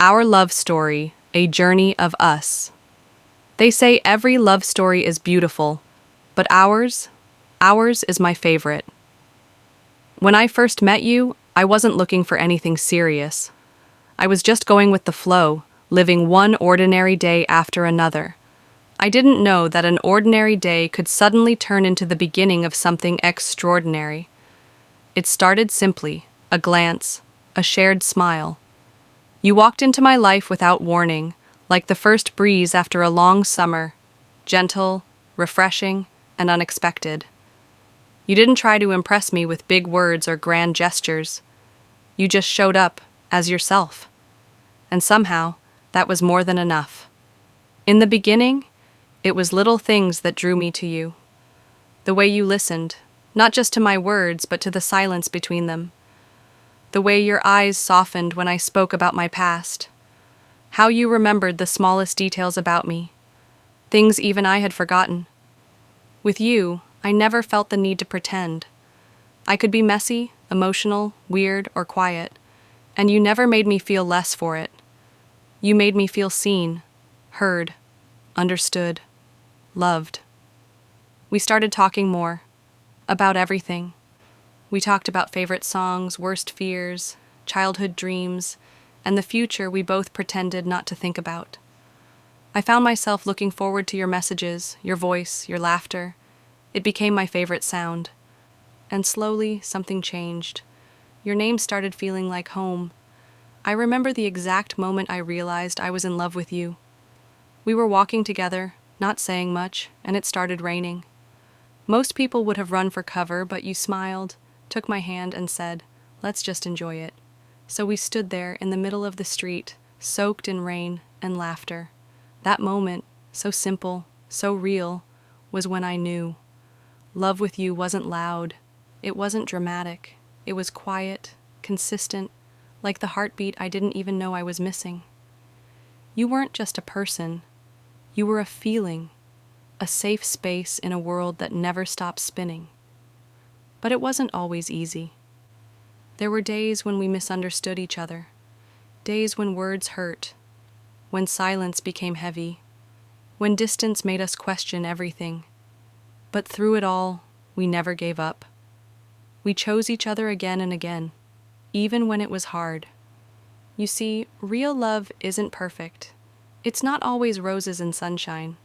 Our Love Story, A Journey of Us. They say every love story is beautiful, but ours is my favorite. When I first met you, I wasn't looking for anything serious. I was just going with the flow, living one ordinary day after another. I didn't know that an ordinary day could suddenly turn into the beginning of something extraordinary. It started simply, a glance, a shared smile. You walked into my life without warning, like the first breeze after a long summer, gentle, refreshing, and unexpected. You didn't try to impress me with big words or grand gestures. You just showed up as yourself. And somehow, that was more than enough. In the beginning, it was little things that drew me to you. The way you listened, not just to my words, but to the silence between them. The way your eyes softened when I spoke about my past. How you remembered the smallest details about me. Things even I had forgotten. With you, I never felt the need to pretend. I could be messy, emotional, weird, or quiet, and you never made me feel less for it. You made me feel seen, heard, understood, loved. We started talking more, about everything. We talked about favorite songs, worst fears, childhood dreams, and the future we both pretended not to think about. I found myself looking forward to your messages, your voice, your laughter. It became my favorite sound. And slowly, something changed. Your name started feeling like home. I remember the exact moment I realized I was in love with you. We were walking together, not saying much, and it started raining. Most people would have run for cover, but you smiled, took my hand, and said, "Let's just enjoy it." So we stood there in the middle of the street, soaked in rain and laughter. That moment, so simple, so real, was when I knew. Love with you wasn't loud. It wasn't dramatic. It was quiet, consistent, like the heartbeat I didn't even know I was missing. You weren't just a person. You were a feeling, a safe space in a world that never stopped spinning. But it wasn't always easy. There were days when we misunderstood each other, days when words hurt, when silence became heavy, when distance made us question everything. But through it all, we never gave up. We chose each other again and again, even when it was hard. You see, real love isn't perfect. It's not always roses and sunshine.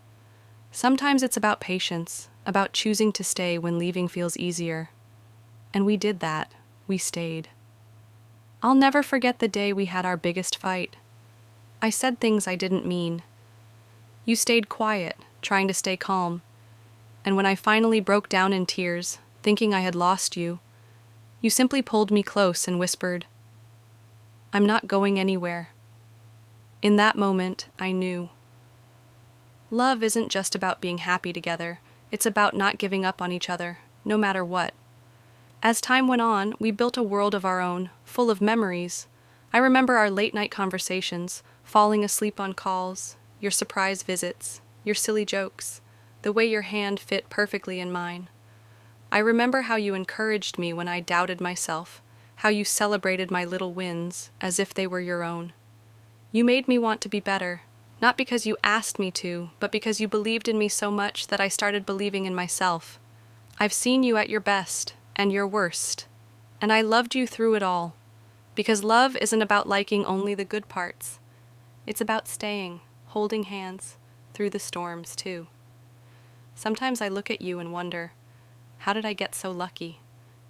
Sometimes it's about patience, about choosing to stay when leaving feels easier. And we did that. We stayed. I'll never forget the day we had our biggest fight. I said things I didn't mean. You stayed quiet, trying to stay calm. And when I finally broke down in tears, thinking I had lost you, you simply pulled me close and whispered, "I'm not going anywhere." In that moment, I knew. Love isn't just about being happy together. It's about not giving up on each other, no matter what. As time went on, we built a world of our own, full of memories. I remember our late-night conversations, falling asleep on calls, your surprise visits, your silly jokes, the way your hand fit perfectly in mine. I remember how you encouraged me when I doubted myself, how you celebrated my little wins as if they were your own. You made me want to be better, not because you asked me to, but because you believed in me so much that I started believing in myself. I've seen you at your best and your worst, and I loved you through it all, because love isn't about liking only the good parts. It's about staying, holding hands, through the storms too. Sometimes I look at you and wonder, how did I get so lucky?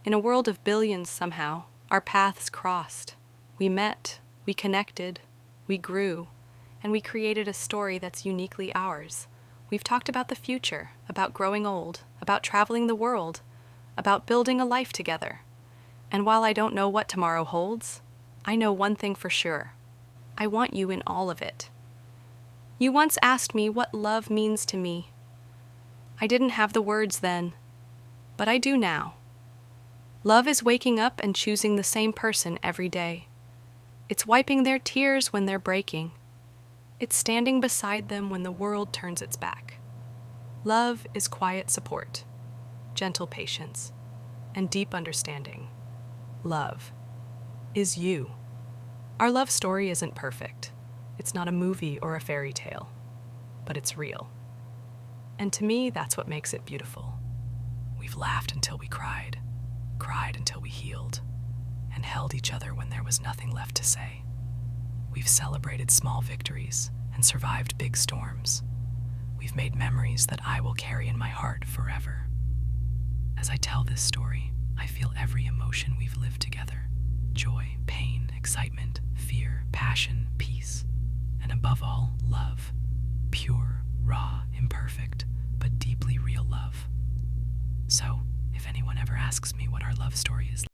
In a world of billions somehow, our paths crossed. We met, we connected, we grew, and we created a story that's uniquely ours. We've talked about the future, about growing old, about traveling the world, about building a life together. And while I don't know what tomorrow holds, I know one thing for sure. I want you in all of it. You once asked me what love means to me. I didn't have the words then, but I do now. Love is waking up and choosing the same person every day. It's wiping their tears when they're breaking. It's standing beside them when the world turns its back. Love is quiet support, gentle patience, and deep understanding. Love is you. Our love story isn't perfect. It's not a movie or a fairy tale, but it's real. And to me, that's what makes it beautiful. We've laughed until we cried until we healed, and held each other when there was nothing left to say. We've celebrated small victories and survived big storms. We've made memories that I will carry in my heart forever. As I tell this story, I feel every emotion we've lived together: joy, pain, excitement, fear, passion, peace, and above all, love. Pure, raw, imperfect, but deeply real love. So, if anyone ever asks me what our love story is